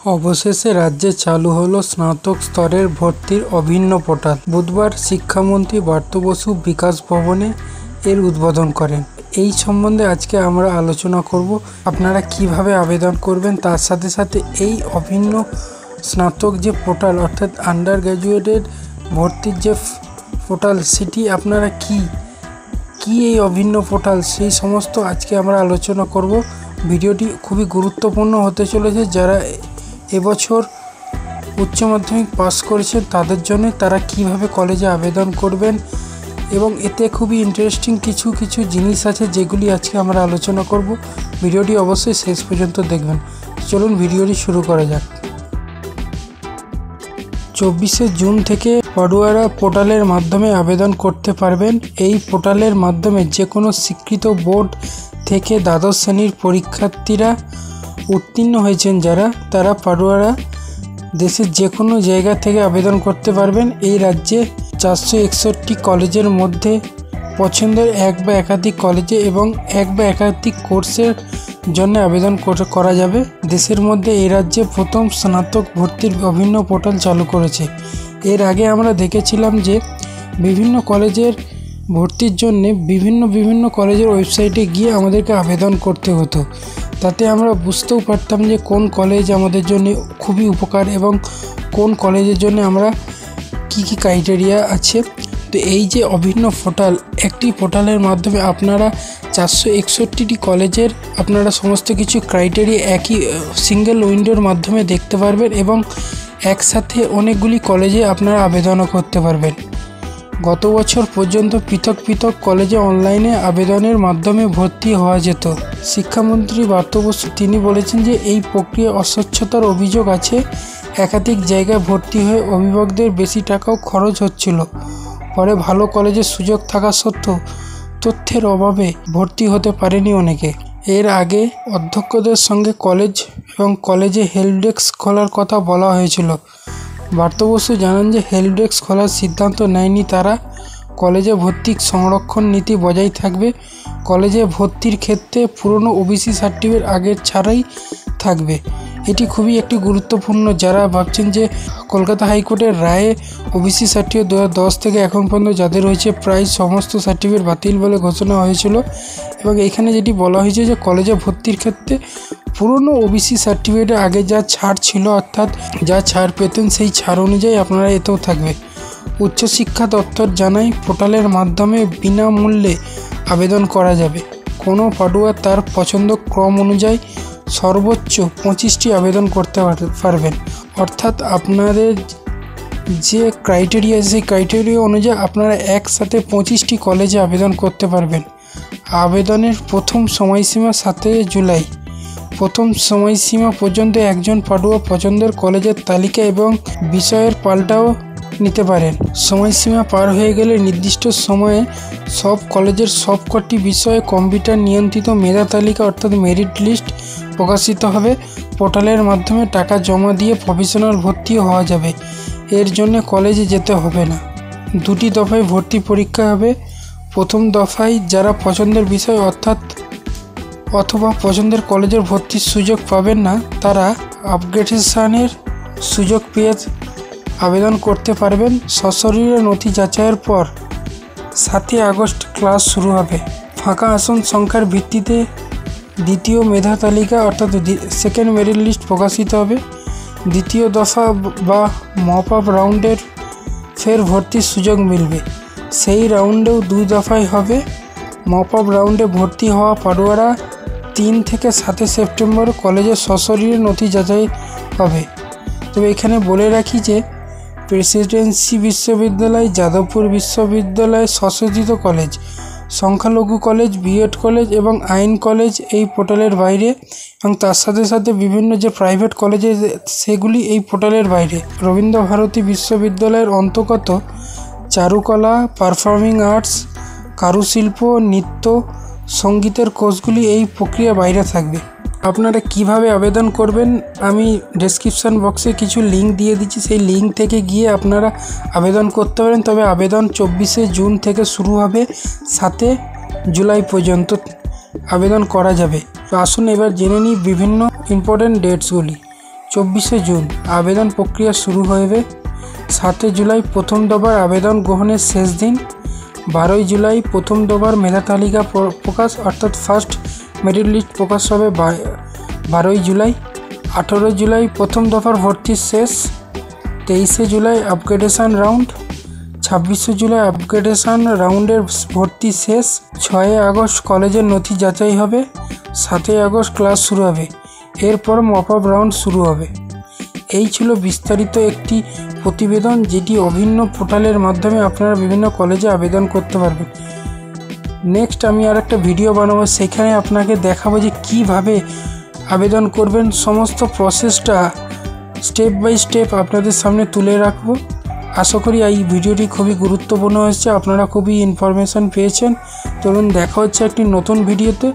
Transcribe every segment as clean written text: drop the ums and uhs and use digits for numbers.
অবশেষে রাজ্যে চালু হলো স্নাতক স্তরের ভর্তির অভিন্ন পোর্টাল। বুধবার শিক্ষামন্ত্রী ব্রাত্য বসু বিকাশ ভবনে এর উদ্বোধন করেন। এই সম্বন্ধে আজকে আমরা আলোচনা করব। আপনারা কিভাবে আবেদন করবেন, তার সাথে সাথে এই অভিন্ন স্নাতক যে পোর্টাল অর্থাৎ আন্ডার গ্র্যাজুয়েটেড ভর্তির যে পোর্টাল, সেটি আপনারা কি এই অভিন্ন পোর্টাল, সেই সমস্ত আজকে আমরা আলোচনা করব। ভিডিওটি খুবই গুরুত্বপূর্ণ হতে চলেছে। যারা এবছর উচ্চ মাধ্যমিক পাস করেছেন তাদের জন্য, তারা কিভাবে কলেজে আবেদন করবেন এবং এতে খুবই ইন্টারেস্টিং কিছু জিনিস আছে যেগুলি আজকে আমরা আলোচনা করব। ভিডিওটি অবশ্যই শেষ পর্যন্ত দেখবেন। চলুন ভিডিওটি শুরু করা যাক। 24শে জুন থেকে পড়ুয়ারা পোর্টালের মাধ্যমে আবেদন করতে পারবেন। এই পোর্টালের মাধ্যমে যে কোনো স্বীকৃত বোর্ড থেকে দ্বাদশ শ্রেণীর পরীক্ষার্থীরা উত্তীর্ণ হয়েছেন তারা পড়ুয়ারা দেশের যে কোনো জায়গা থেকে আবেদন করতে পারবেন। এই রাজ্যে 461 কলেজের মধ্যে পছন্দের এক বা একাধিক কলেজে এবং এক বা একাধিক কোর্সের জন্য আবেদন করা যাবে। দেশের মধ্যে এই রাজ্যে প্রথম স্নাতক ভর্তির অভিন্ন পোর্টাল চালু করেছে। এর আগে আমরা দেখেছিলাম যে বিভিন্ন কলেজের ভর্তির জন্য বিভিন্ন কলেজের ওয়েবসাইটে গিয়ে আমাদেরকে আবেদন করতে হতো। তাতে আমরা বুঝতেও পারতাম যে কোন কলেজ আমাদের জন্য খুবই উপকার এবং কোন কলেজের জন্য আমরা কি ক্রাইটেরিয়া আছে। তো এই যে অভিন্ন পোর্টাল, একটি পোর্টালের মাধ্যমে আপনারা 461টি কলেজের আপনারা সমস্ত কিছু ক্রাইটেরিয়া একই সিঙ্গেল উইন্ডোর মাধ্যমে দেখতে পারবেন এবং একসাথে অনেকগুলি কলেজে আপনারা আবেদনও করতে পারবেন। গত বছর পর্যন্ত পৃথক কলেজে অনলাইনে আবেদনের মাধ্যমে ভর্তি হওয়া যেত। শিক্ষামন্ত্রী ব্রাত্য বসু তিনি বলেছেন যে এই প্রক্রিয়া অস্বচ্ছতার অভিযোগ আছে। একাধিক জায়গায় ভর্তি হয়ে অভিভাবকদের বেশি টাকাও খরচ হচ্ছিল। পরে ভালো কলেজের সুযোগ থাকা সত্ত্বেও তথ্যের অভাবে ভর্তি হতে পারেনি অনেকে। এর আগে অধ্যক্ষদের সঙ্গে কলেজ এবং কলেজে হেল্প ডেস্ক খোলার কথা বলা হয়েছিল। ব্রাত্য বসু জানান যে হেল্প ডেস্ক খোলার সিদ্ধান্ত নেয়নি তারা। কলেজে ভর্তির সংরক্ষণ নীতি বজায় থাকবে। কলেজে ভর্তির ক্ষেত্রে পুরনো ওবিসি সার্টিফিকেট আগের ছাড়াই থাকবে। এটি খুবই একটি গুরুত্বপূর্ণ। যারা ভাবছেন যে কলকাতা হাইকোর্টের রায়ে ওবিসি সার্টিফিকেট 2010 থেকে এখন পর্যন্ত যাদের হয়েছে প্রায় সমস্ত সার্টিফিকেট বাতিল বলে ঘোষণা হয়েছিল এবং এখানে যেটি বলা হয়েছে যে কলেজে ভর্তির ক্ষেত্রে পুরনো ওবিসি সার্টিফিকেটে আগে যা ছাড় ছিল অর্থাৎ যা ছাড় পেতেন সেই ছাড় অনুযায়ী আপনারা এতেও থাকবে। উচ্চশিক্ষা দপ্তর জানায় পোর্টালের মাধ্যমে বিনামূল্যে আবেদন করা যাবে। কোনো পড়ুয়া তার পছন্দ ক্রম অনুযায়ী সর্বোচ্চ 25টি আবেদন করতে পারবেন। অর্থাৎ আপনাদের যে ক্রাইটেরিয়া, সেই ক্রাইটেরিয়া অনুযায়ী আপনারা একসাথে 25টি কলেজে আবেদন করতে পারবেন। আবেদনের প্রথম সময়সীমা 7 জুলাই। প্রথম সময়সীমা পর্যন্ত একজন পড়ুয়া পছন্দের কলেজের তালিকা এবং বিষয়ের পাল্টাও নিতে পারেন। সময়সীমা পার হয়ে গেলে নির্দিষ্ট সময়ে সব কলেজের সবকটি বিষয়ে কম্পিউটার নিয়ন্ত্রিত মেধা তালিকা অর্থাৎ মেরিট লিস্ট প্রকাশিত হবে। পোর্টালের মাধ্যমে টাকা জমা দিয়ে প্রফেশনাল ভর্তিও হওয়া যাবে। এর জন্য কলেজে যেতে হবে না। 2টি দফায় ভর্তি পরীক্ষা হবে। প্রথম দফায় যারা পছন্দের বিষয় অথবা পছন্দের কলেজের ভর্তির সুযোগ পাবেন না তারা আপগ্রেডেশনের সুযোগ পেয়ে আবেদন করতে পারবেন। সশরীরে নথি যাচাইয়ের পর 7 আগস্ট ক্লাস শুরু হবে। ফাঁকা আসন সংখ্যার ভিত্তিতে দ্বিতীয় মেধা তালিকা অর্থাৎ সেকেন্ড মেরিট লিস্ট প্রকাশিত হবে। দ্বিতীয় দফা বা মপ আপ রাউন্ডের ফের ভর্তির সুযোগ মিলবে। সেই রাউন্ডেও 2 দফায় হবে। মপ আপ রাউন্ডে ভর্তি হওয়া পড়ুয়ারা 3 থেকে 7 সেপ্টেম্বর কলেজে সশরীরে নথি যাচাই হবে। তবে এখানে বলে রাখি যে প্রেসিডেন্সি বিশ্ববিদ্যালয়, যাদবপুর বিশ্ববিদ্যালয়, স্বশোধিত কলেজ, সংখ্যালঘু কলেজ, বিএড কলেজ এবং আইন কলেজ এই পোর্টালের বাইরে এবং তার সাথে সাথে বিভিন্ন যে প্রাইভেট কলেজে সেগুলি এই পোর্টালের বাইরে। রবীন্দ্রভারতী বিশ্ববিদ্যালয়ের অন্তর্গত চারুকলা, পারফর্মিং আর্টস, কারুশিল্প, নৃত্য, সঙ্গীতের কোর্সগুলি এই প্রক্রিয়া বাইরে থাকবে। আপনারা কিভাবে আবেদন করবেন আমি ডেসক্রিপশান বক্সে কিছু লিঙ্ক দিয়ে দিচ্ছি। সেই লিঙ্ক থেকে গিয়ে আপনারা আবেদন করতে পারেন। তবে আবেদন 24শে জুন থেকে শুরু হবে, 7 জুলাই পর্যন্ত আবেদন করা যাবে। তো আসুন এবার জেনে নিই বিভিন্ন ইম্পর্টেন্ট ডেটসগুলি। 24শে জুন আবেদন প্রক্রিয়া শুরু হবে। 7 জুলাই প্রথম দফার আবেদন গ্রহণের শেষ দিন। 12 জুলাই প্রথম দফার মেধা তালিকা প্রকাশ অর্থাৎ ফার্স্ট মেরিট লিস্ট প্রকাশ হবে 12 জুলাই। 18 জুলাই প্রথম দফার ভর্তি শেষ। 23শে জুলাই আপগ্রেডেশন রাউন্ড। 26শে জুলাই আপগ্রেডেশন রাউন্ডের ভর্তি শেষ। 6 আগস্ট কলেজের নথি যাচাই হবে। 7 আগস্ট ক্লাস শুরু হবে। এরপর মপ আপ রাউন্ড শুরু হবে। এই ছিল বিস্তারিত একটি প্রতিবেদন, যেটি অভিন্ন পোর্টালের মাধ্যমে আপনারা বিভিন্ন কলেজে আবেদন করতে পারবেন। নেক্সট আমি আর একটা ভিডিও বানাবো, সেখানে আপনাকে দেখাবো যে কিভাবে আবেদন করবেন। সমস্ত প্রসেসটা স্টেপ বাই স্টেপ আপনাদের সামনে তুলে রাখবো। আশা করি এই ভিডিওটি খুবই গুরুত্বপূর্ণ হয়েছে, আপনারা খুবই ইনফরমেশান পেয়েছেন। চলুন দেখা হচ্ছে একটি নতুন ভিডিওতে,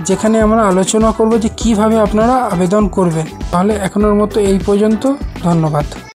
যেখানে আমরা আলোচনা করব যে কিভাবে আপনারা আবেদন করবেন। তাহলে এখনের মতো এই পর্যন্ত, ধন্যবাদ।